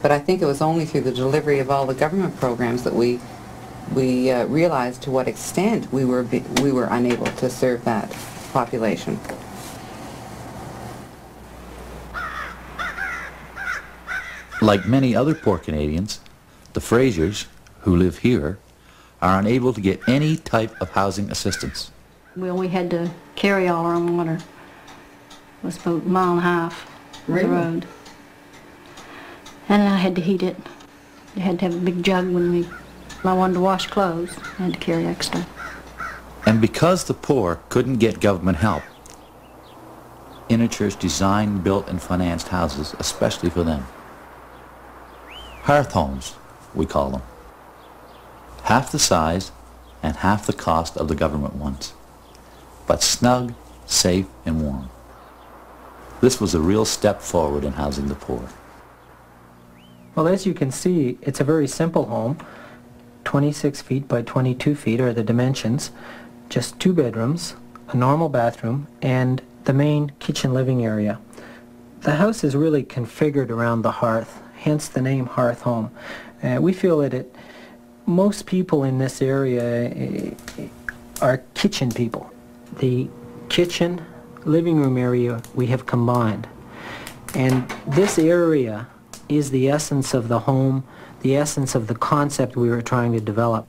But I think it was only through the delivery of all the government programs that we realized to what extent we were unable to serve that population. Like many other poor Canadians, the Frasers, who live here, are unable to get any type of housing assistance. We only had to carry all our own water. It was about a mile and a half of the road. And I had to heat it. I had to have a big jug when I wanted to wash clothes. I had to carry extra. And because the poor couldn't get government help, Inner Church designed, built, and financed houses especially for them. Hearth homes, we call them. Half the size and half the cost of the government ones, but snug, safe, and warm. This was a real step forward in housing the poor. Well, as you can see, it's a very simple home. 26 feet by 22 feet are the dimensions. Just 2 bedrooms, a normal bathroom, and the main kitchen living area. The house is really configured around the hearth, hence the name Hearth Home. We feel that most people in this area are kitchen people. The kitchen, living room area we have combined. And this area is the essence of the home, the essence of the concept we were trying to develop.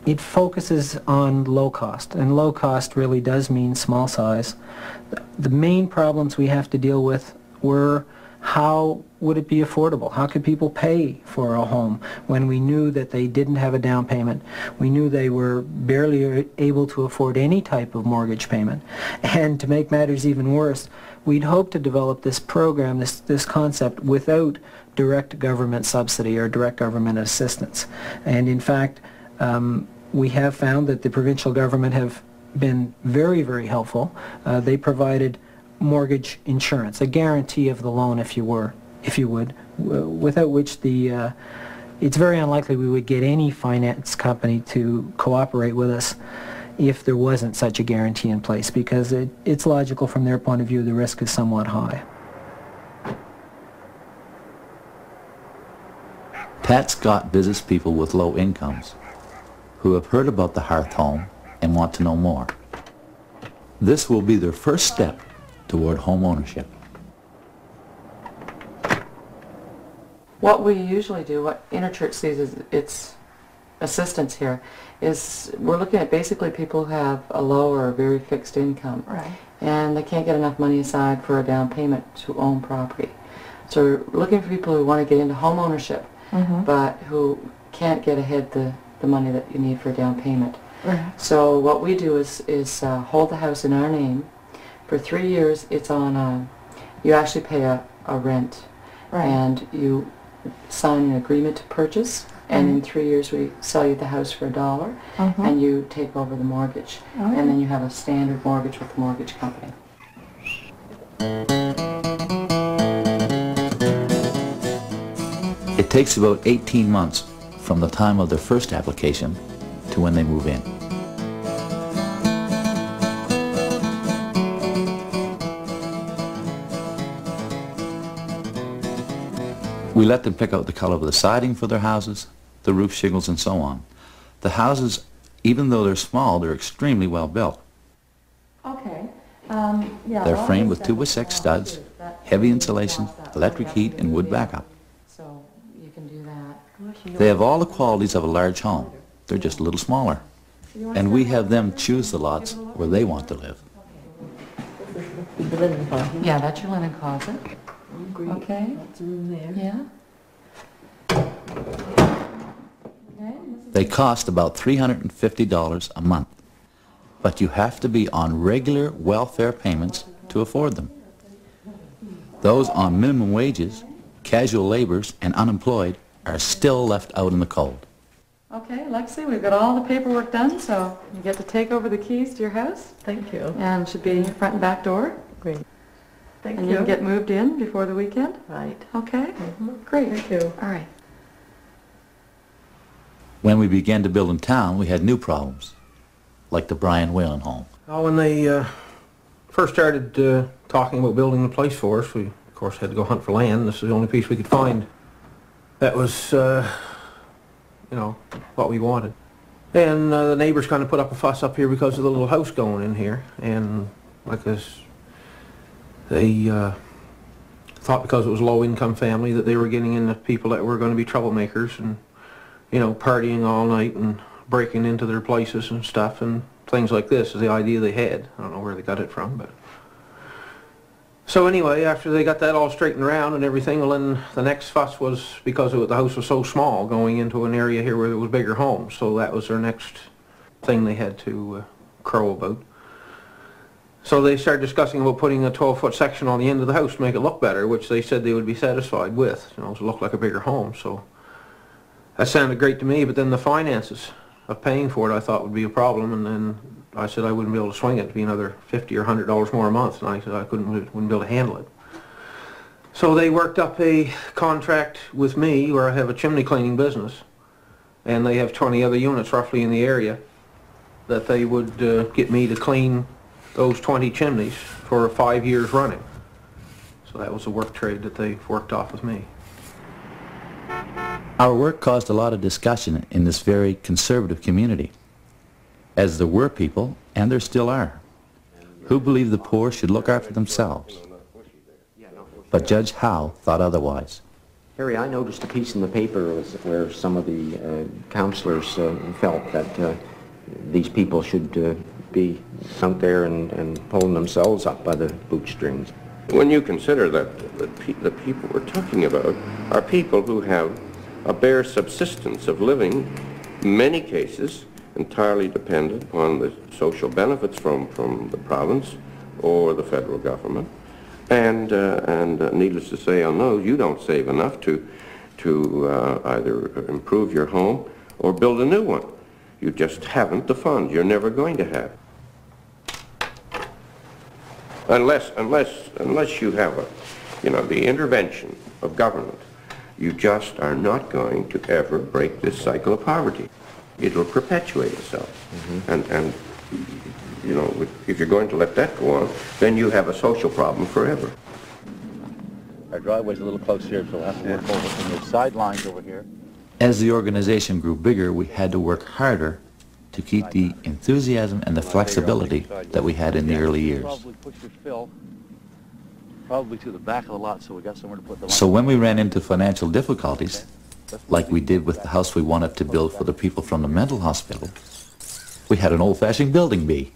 It focuses on low cost, and low cost really does mean small size. The main problems we have to deal with were how would it be affordable? How could people pay for a home when we knew that they didn't have a down payment? We knew they were barely able to afford any type of mortgage payment. And to make matters even worse, we'd hoped to develop this program, this concept, without direct government subsidy or direct government assistance. And in fact, we have found that the provincial government have been very, very helpful. They provided mortgage insurance, a guarantee of the loan, if you would, without which it's very unlikely we would get any finance company to cooperate with us if there wasn't such a guarantee in place, because it's logical from their point of view the risk is somewhat high. Pat Scott visits people with low incomes who have heard about the Hearth Home and want to know more. This will be their first step toward home ownership. What we usually do, what Inner Church sees as its assistance here, is we're looking at basically people who have a low or a very fixed income. Right. And they can't get enough money aside for a down payment to own property. So we're looking for people who want to get into home ownership, but who can't get ahead the money that you need for a down payment. Right. So what we do is hold the house in our name. For 3 years, it's on you actually pay a rent, and you sign an agreement to purchase, and in 3 years we sell you the house for $1, and you take over the mortgage, and then you have a standard mortgage with the mortgage company. It takes about 18 months from the time of their first application to when they move in. We let them pick out the color of the siding for their houses, the roof shingles, and so on. The houses, even though they're small, they're extremely well built. Okay. They're framed with 2x6 studs, heavy insulation, electric heat, and wood backup. So you can do that. They have all the qualities of a large home. They're just a little smaller. And we have them choose the lots where they want to live. Yeah, that's your linen closet. Okay. That's a room there. Yeah. They cost about $350 a month, but you have to be on regular welfare payments to afford them. Those on minimum wages, casual laborers, and unemployed are still left out in the cold. Okay, Lexi, we've got all the paperwork done, so you get to take over the keys to your house. Thank you. And it should be your front and back door. Great. Thank And you. you can get moved in before the weekend. Right. Okay? Great. Thank you. All right. When we began to build in town, we had new problems, like the Brian Whalen home. Well, when they first started talking about building the place for us, we course, had to go hunt for land. This is the only piece we could find. That was, you know, what we wanted. And the neighbors kind of put up a fuss up here because of the little house going in here. And like this, they thought because it was a low-income family that they were getting into people that were going to be troublemakers and, you know, partying all night and breaking into their places and stuff and things like this is the idea they had. I don't know where they got it from, but... So anyway, after they got that all straightened around and everything, well, then the next fuss was because the house was so small going into an area here where there was bigger homes. So that was their next thing they had to crow about. So they started discussing about putting a 12-foot section on the end of the house to make it look better, which they said they would be satisfied with, you know, to look like a bigger home. So that sounded great to me, but then the finances of paying for it I thought would be a problem, and then I said I wouldn't be able to swing it to be another $50 or $100 more a month, and I said I wouldn't be able to handle it. So they worked up a contract with me where I have a chimney cleaning business, and they have 20 other units roughly in the area, that they would get me to clean those 20 chimneys for 5 years running. So that was a work trade that they worked off with me. Our work caused a lot of discussion in this very conservative community, as there were people, and there still are, who believe the poor should look after themselves. But Judge Howe thought otherwise. Harry, I noticed a piece in the paper where some of the counselors felt that these people should be out there and pulling themselves up by the bootstrings. When you consider that the people we're talking about are people who have a bare subsistence of living, in many cases entirely dependent upon the social benefits from the province or the federal government, and needless to say, on those you don't save enough to either improve your home or build a new one. You just haven't the funds. You're never going to have. Unless you have the intervention of government, you just are not going to ever break this cycle of poverty. It'll perpetuate itself. Mm-hmm. And you know, if you're going to let that go on, then you have a social problem forever. Our driveway's a little close here, so we'll have to work over from the sidelines over here. As the organization grew bigger, we had to work harder to keep the enthusiasm and the flexibility that we had in the early years. Probably push your fill probably to the back of the lot, so we got somewhere to put the. So when we ran into financial difficulties, like we did with the house we wanted to build for the people from the mental hospital, we had an old-fashioned building bee.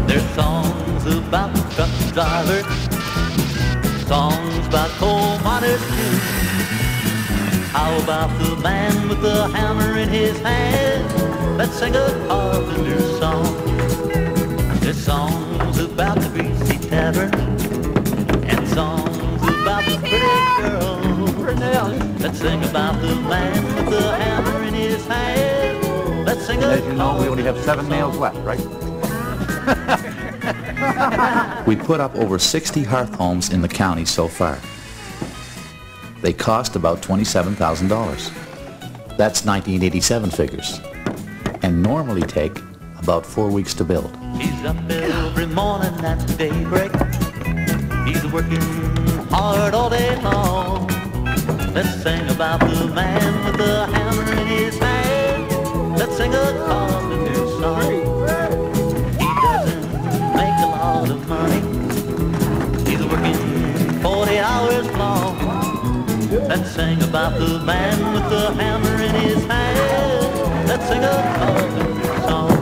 There's songs about the truck driver, songs about coal miners too. How about the man with the hammer in his hand? Let's sing a carpenter song. There's songs about the greasy tavern and songs about the pretty girl. Let's sing about the man with the hammer in his hand. Let's sing a As you know, we only have 7 nails left, right? We put up over 60 hearth homes in the county so far. They cost about $27,000. That's 1987 figures, and normally take about 4 weeks to build. He's up every morning at daybreak. He's working hard all day long. Let's sing about the man with the hammer in his hand. Let's sing a carpenter song. He doesn't make a lot of money. He's working 40 hours long. Let's sing about the man with the hammer in his hand. Let's sing a carpenter song.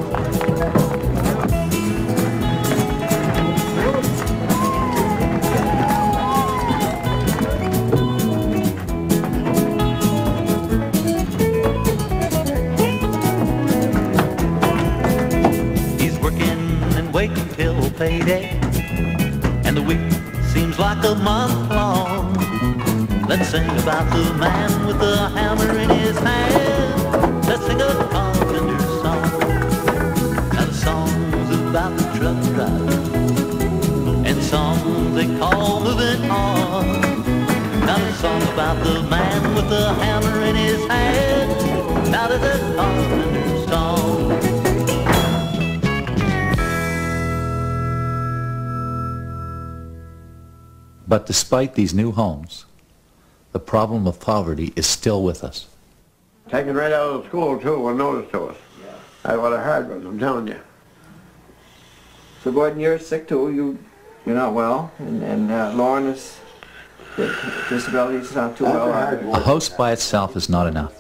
He's working and waiting till payday, and the week seems like a month long. Let's sing about the man with the hammer in his hand. Let's sing a carpenter song. Now the song's about the truck driver, and songs they call moving on. Now the song about the man with the hammer in his hand. thunderstorm. But despite these new homes, the problem of poverty is still with us. Taken right out of school, too, unnoticed to us. That's what I heard was, I'm telling you. So Gordon, you're sick too. You're not well, and Lauren is disabilities not too well. A house by itself is not enough.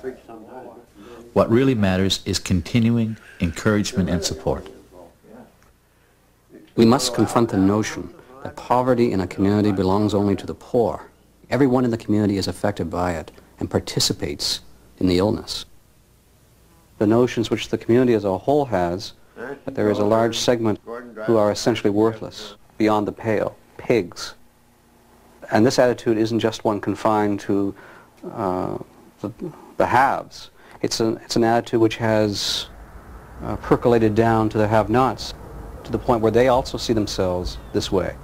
What really matters is continuing encouragement and support. We must confront the notion that poverty in a community belongs only to the poor. Everyone in the community is affected by it and participates in the illness. The notions which the community as a whole has, that there is a large segment who are essentially worthless, beyond the pale, pigs. And this attitude isn't just one confined to the haves. It's an attitude which has percolated down to the have-nots, to the point where they also see themselves this way,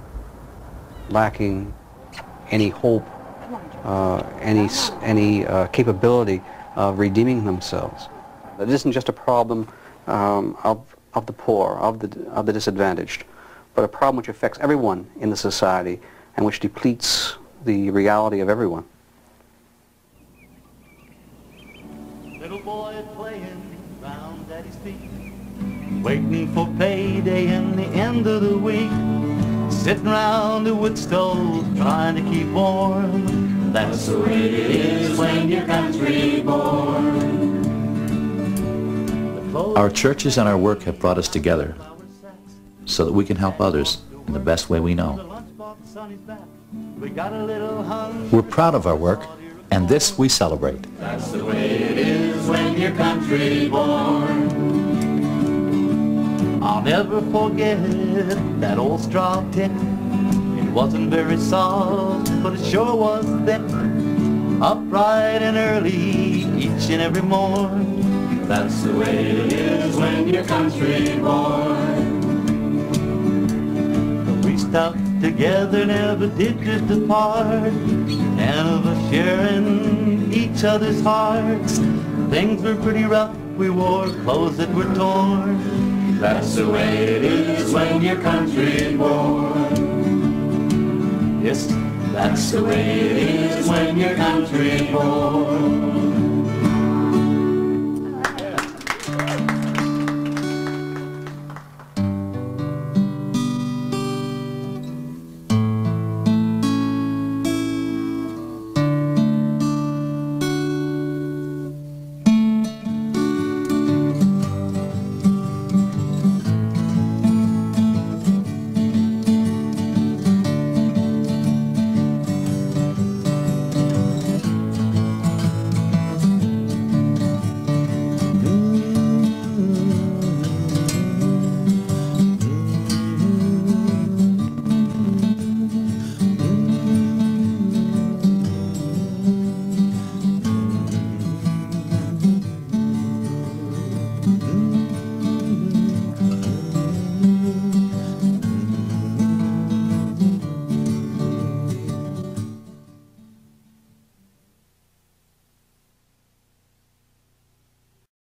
lacking any hope, any capability of redeeming themselves. It isn't just a problem of the poor, of the disadvantaged, but a problem which affects everyone in the society and which depletes the reality of everyone. Little boy playing round Daddy's feet, waiting for payday and the end of the week, sitting round the wood stove trying to keep warm. That's the way it is when your country born. Our churches and our work have brought us together so that we can help others in the best way we know. We're proud of our work, and this we celebrate. That's the way it is when your country born. I'll never forget that old straw tick. It wasn't very soft, but it sure was thick. Upright and early each and every morn. That's the way it is when your country born. We stuck together, never did drift apart, and of us sharing each other's hearts. Things were pretty rough, we wore clothes that were torn. That's the way it is when your country born. Yes, that's the way it is when your country born.